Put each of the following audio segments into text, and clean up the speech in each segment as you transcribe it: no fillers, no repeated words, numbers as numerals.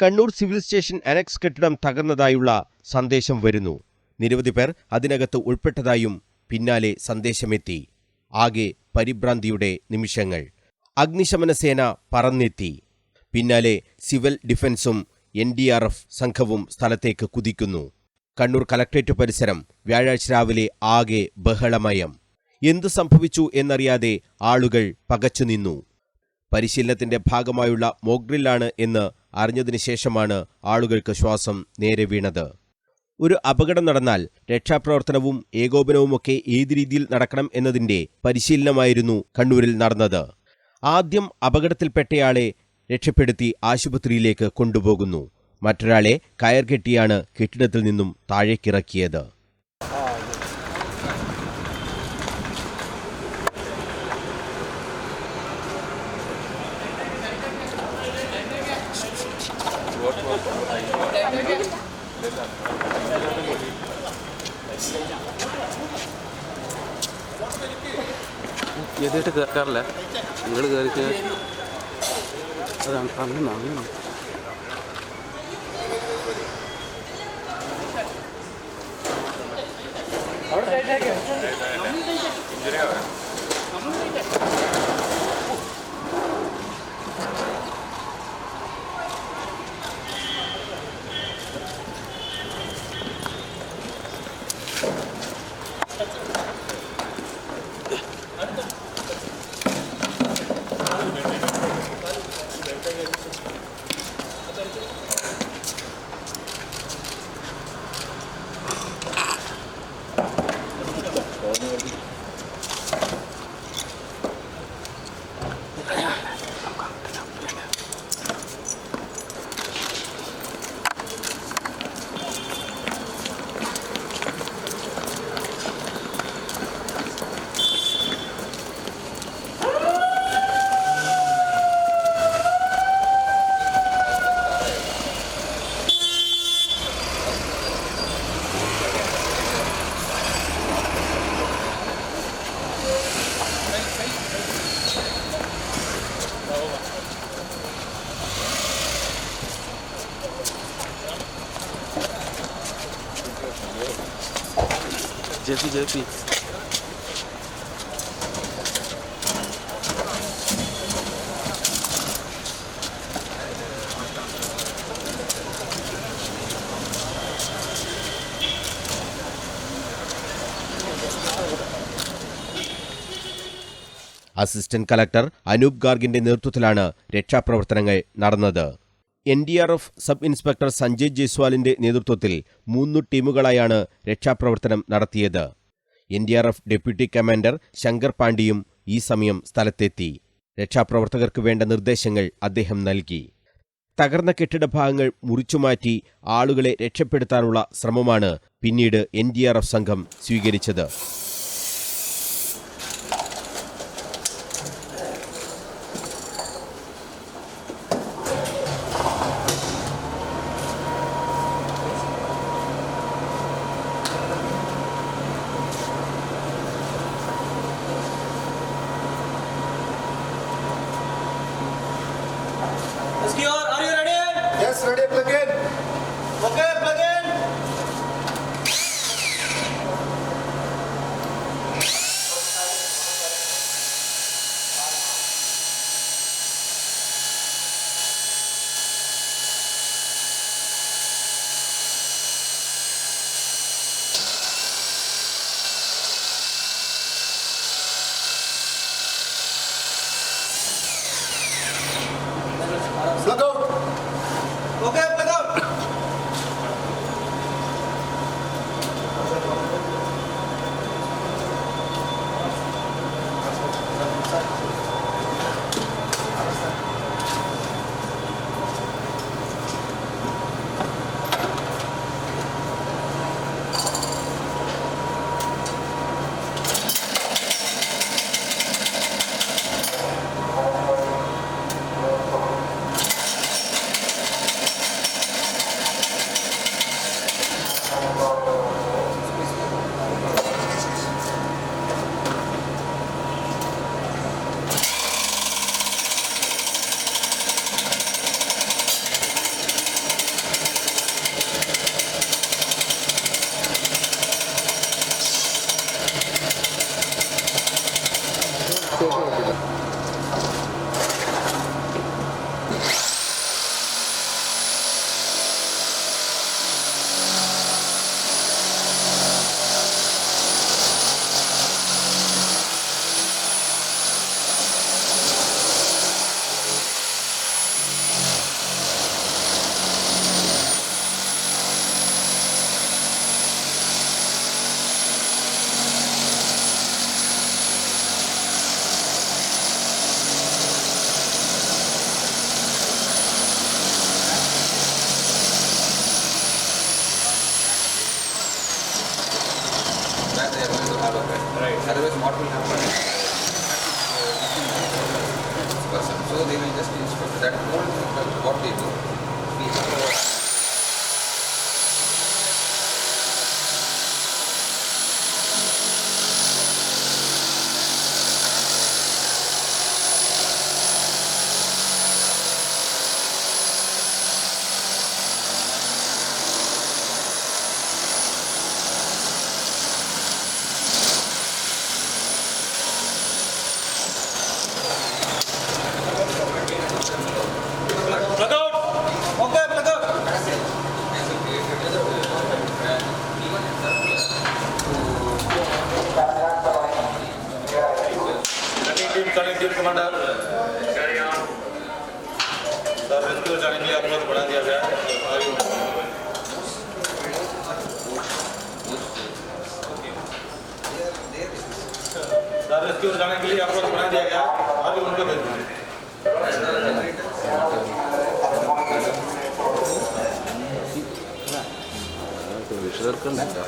Kannur civil station annexe കെട്ടിടം തകർന്നതായുള്ള സന്ദേശം വരുന്നു. നിരവധി പേർ അതിനകത്ത് ഉൾപ്പെട്ടതായും പിന്നാലെ സന്ദേശമെത്തി. ആകെ പരിഭ്രാന്തിയുടെ നിമിഷങ്ങൾ. അഗ്നിശമന സേന പറന്നെത്തി. പിന്നാലെ സിവിൽ ഡിഫൻസും NDRF സംഘവും സ്ഥലത്തേക്ക് കുതിക്കുന്നു. കണ്ണൂർ കലക്ട്രേറ്റ് പരിസരം വ്യാഴാഴ്ച രാവിലെ ആകെ ബഹളമയം. എന്തു സംഭവിച്ചു എന്നറിയാതെ ആളുകൾ പകച്ചുനിന്നു. പരിശീലനത്തിന്റെ ഭാഗമായുള്ള മോക്ഡ്രില്ലാണ് എന്ന് അറിഞ്ഞതിന് ശേഷമാണ് ആളുകൾക്ക് ശ്വാസം നേരെ വീണത്. ഒരു അപകടം നടന്നാൽ രക്ഷാപ്രവർത്തനവും ഏകോപനവുമൊക്കെ ഏത് രീതിയിൽ നടക്കണം എന്നതിന്റെ പരിശീലനമായിരുന്നു കണ്ണൂരിൽ നടന്നത്. ആദ്യം അപകടത്തിൽപ്പെട്ടയാളെ രക്ഷപ്പെടുത്തി ആശുപത്രിയിലേക്ക് കൊണ്ടുപോകുന്നു. മറ്റൊരാളെ കയർ കെട്ടിയാണ് കെട്ടിടത്തിൽ നിന്നും താഴേക്കിറക്കിയത്. ഏതായിട്ട് കേൾക്കാറില്ല. നിങ്ങൾ കയറി അതാണ് അങ്ങനെ JP അസിസ്റ്റന്റ് കളക്ടർ അനൂപ് ഗാർഗിന്റെ നേതൃത്വത്തിലാണ് രക്ഷാപ്രവർത്തനങ്ങൾ നടന്നത്. NDRF സബ് ഇൻസ്പെക്ടർ സഞ്ജയ് ജയ്സ്വാളിന്റെ നേതൃത്വത്തിൽ 3 ടീമുകളായാണ് രക്ഷാപ്രവർത്തനം നടത്തിയത്. NDRF ഡെപ്യൂട്ടി കമാൻഡർ ശങ്കർ പാണ്ഡ്യയും ഈ സമയം സ്ഥലത്തെത്തി. രക്ഷാപ്രവർത്തകർക്ക് വേണ്ട നിർദ്ദേശങ്ങൾ അദ്ദേഹം നൽകി. തകർന്ന കെട്ടിടഭാഗങ്ങൾ മുറിച്ചുമാറ്റി ആളുകളെ രക്ഷപ്പെടുത്താനുള്ള ശ്രമമാണ് പിന്നീട് NDRF സംഘം സ്വീകരിച്ചത്. Are you ready? Yes, ready, plug in. Okay, plug in. Plug out. Okay, plug out. Mistake പറ്റില്ല. That they are going to have a pen. Right. Otherwise, what will happen? So they will just instruct that whole what they do. We have Plug out. Okay, plug out. Running team commander. Carry on. Sir, rescue जाने के लिए आपको बढ़ा दिया गया है. Sir, rescue जाने के लिए आपको बढ़ा दिया गया. अभी उनको भेज दीजिए. വിഷർക്കുന്നില്ല.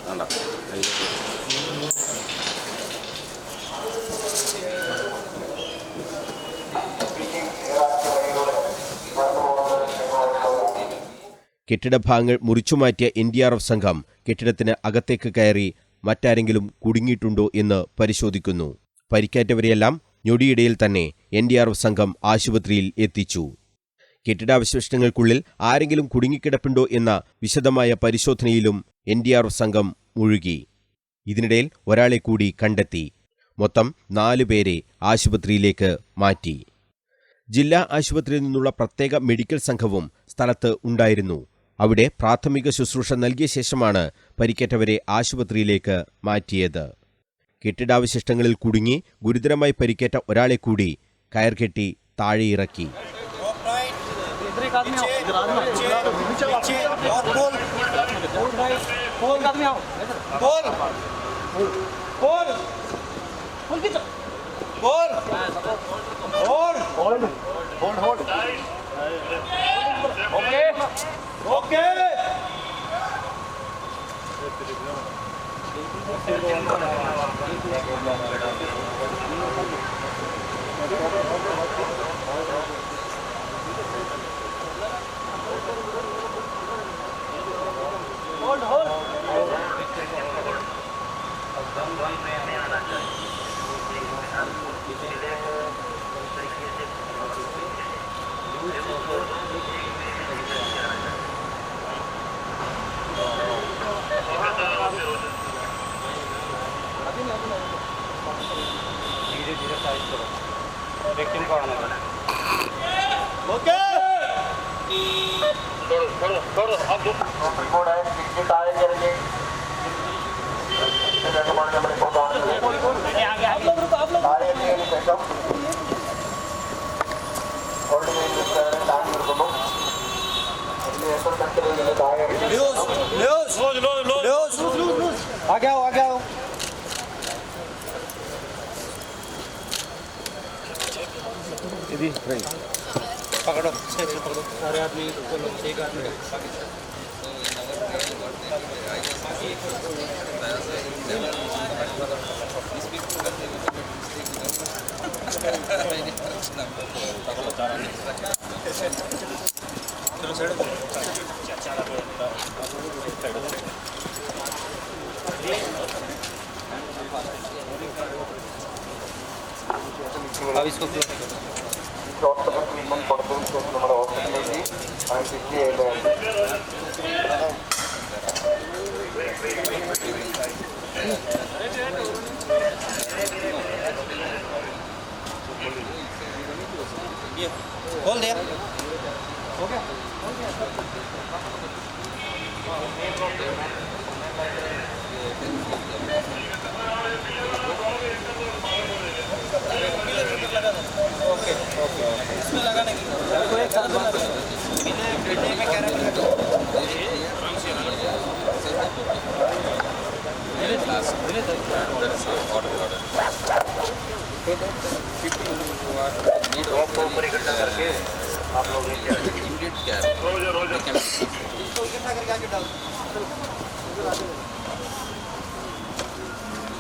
വേണ്ട. കെട്ടിടഭാഗങ്ങൾ മുറിച്ചുമാറ്റിയ NDRF സംഘം കെട്ടിടത്തിന് അകത്തേക്ക് കയറി മറ്റാരെങ്കിലും കുടുങ്ങിയിട്ടുണ്ടോ എന്ന് പരിശോധിക്കുന്നു. പരിക്കേറ്റവരെയെല്ലാം ഞൊടിയിടയിൽ തന്നെ NDRF സംഘം ആശുപത്രിയിൽ എത്തിച്ചു. കെട്ടിടാവശിഷ്ടങ്ങൾക്കുള്ളിൽ ആരെങ്കിലും കുടുങ്ങിക്കിടപ്പുണ്ടോ എന്ന വിശദമായ പരിശോധനയിലും NDRF സംഘം മുഴുകി. ഇതിനിടയിൽ ഒരാളെ കൂടി കണ്ടെത്തി. മൊത്തം 4 പേരെ ആശുപത്രിയിലേക്ക് മാറ്റി. ജില്ലാ ആശുപത്രിയിൽ നിന്നുള്ള പ്രത്യേക മെഡിക്കൽ സംഘവും സ്ഥലത്ത് ഉണ്ടായിരുന്നു. അവിടെ പ്രാഥമിക ശുശ്രൂഷ നൽകിയ ശേഷമാണ് പരിക്കേറ്റവരെ ആശുപത്രിയിലേക്ക് മാറ്റിയത്. കെട്ടിടാവശിഷ്ടങ്ങളിൽ കുടുങ്ങി ഗുരുതരമായി പരിക്കേറ്റ ഒരാളെ കൂടി കയർ കെട്ടി താഴെയിറക്കി. पकड़ो सारे आदमी एक आदमी अब इसको ഹോസ്പിറ്റൽ ട്രീറ്റ്മെൻറ്റ് കൊടുത്തതിന് ശേഷം നമ്മുടെ ഹോസ്പിറ്റലിലേക്ക് അവൻ ഷിഫ്റ്റ് ചെയ്യേണ്ടതായിട്ട്. Hold there. Okay. इसमें लगाने की कोई एक साथ बिना में कैरेक्टर ऊपर इकट्ठा करके आप लोग immediate care. They can इकट्ठा करके आगे डाल.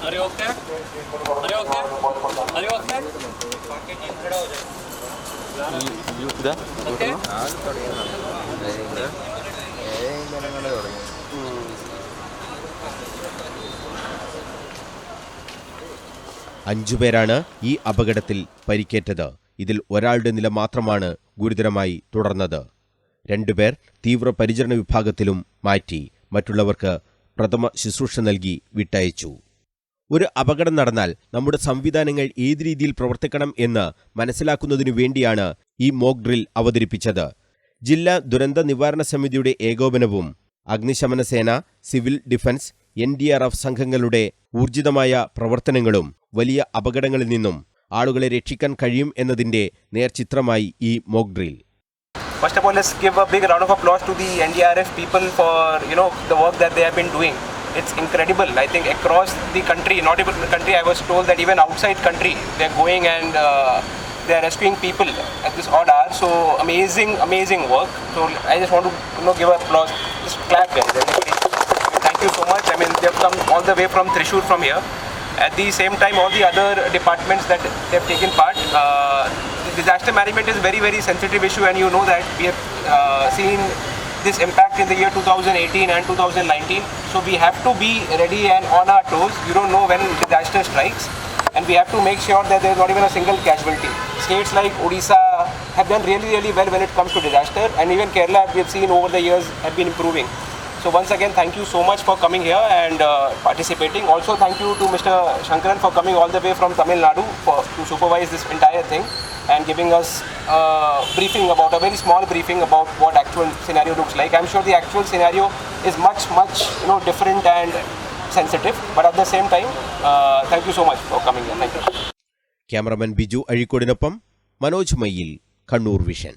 Are you okay? Are you okay? Are you okay? खड़ा हो जाए. Okay? അഞ്ചുപേരാണ് ഈ അപകടത്തിൽ പരിക്കേറ്റത്. ഇതിൽ ഒരാളുടെ നില മാത്രമാണ് ഗുരുതരമായി തുടർന്നത്. 2 പേർ തീവ്രപരിചരണ വിഭാഗത്തിലും മാറ്റി. മറ്റുള്ളവർക്ക് പ്രഥമ ശുശ്രൂഷ നൽകി വിട്ടയച്ചു. ഒരു അപകടം നടന്നാൽ നമ്മുടെ സംവിധാനങ്ങൾ ഏത് രീതിയിൽ പ്രവർത്തിക്കണം എന്ന് മനസ്സിലാക്കുന്നതിനു വേണ്ടിയാണ് ഈ മോക്ക് ഡ്രിൽ അവതരിപ്പിച്ചത്. ജില്ലാ ദുരന്ത നിവാരണ സമിതിയുടെ ഏകോപനവും അഗ്നിശമന സേന, സിവിൽ ഡിഫൻസ്, NDRF സംഘങ്ങളുടെ ഊർജിതമായ പ്രവർത്തനങ്ങളും വലിയ അപകടങ്ങളിൽ നിന്നും ആളുകളെ രക്ഷിക്കാൻ കഴിയും എന്നതിന്റെ നേർചിത്രമായി ഈ mock drill. First of all, let's give a big round of applause to the NDRF people for the work that they have been doing. It's incredible. I think across the country, not even the country, I was told that even outside country, they're going and they're rescuing people at this odd hour. So amazing work. So I just want to give applause. Just clap, guys. Thank you so much. I mean, they've come all the way from Thrissur from here. At the same time, all the other departments that they've taken part. Disaster management is a very sensitive issue, and you know that we have seen this impact in the year 2018 and 2019. So we have to be ready and on our toes. You don't know when disaster strikes, and we have to make sure that there is not even a single casualty. States like Odisha have done really well when it comes to disaster, and even Kerala, we have seen over the years, have been improving. So once again, thank you so much for coming here and participating. Also, thank you to Mr. Shankaran for coming all the way from Tamil Nadu to supervise this entire thing and giving us a very small briefing about what actual scenario looks like. I'm sure the actual scenario is much different and sensitive, but at the same time, thank you so much for coming here. Thank you. Cameraman Biju അഴീക്കോടിനൊപ്പം Manoj Mayyil, Kannur vision.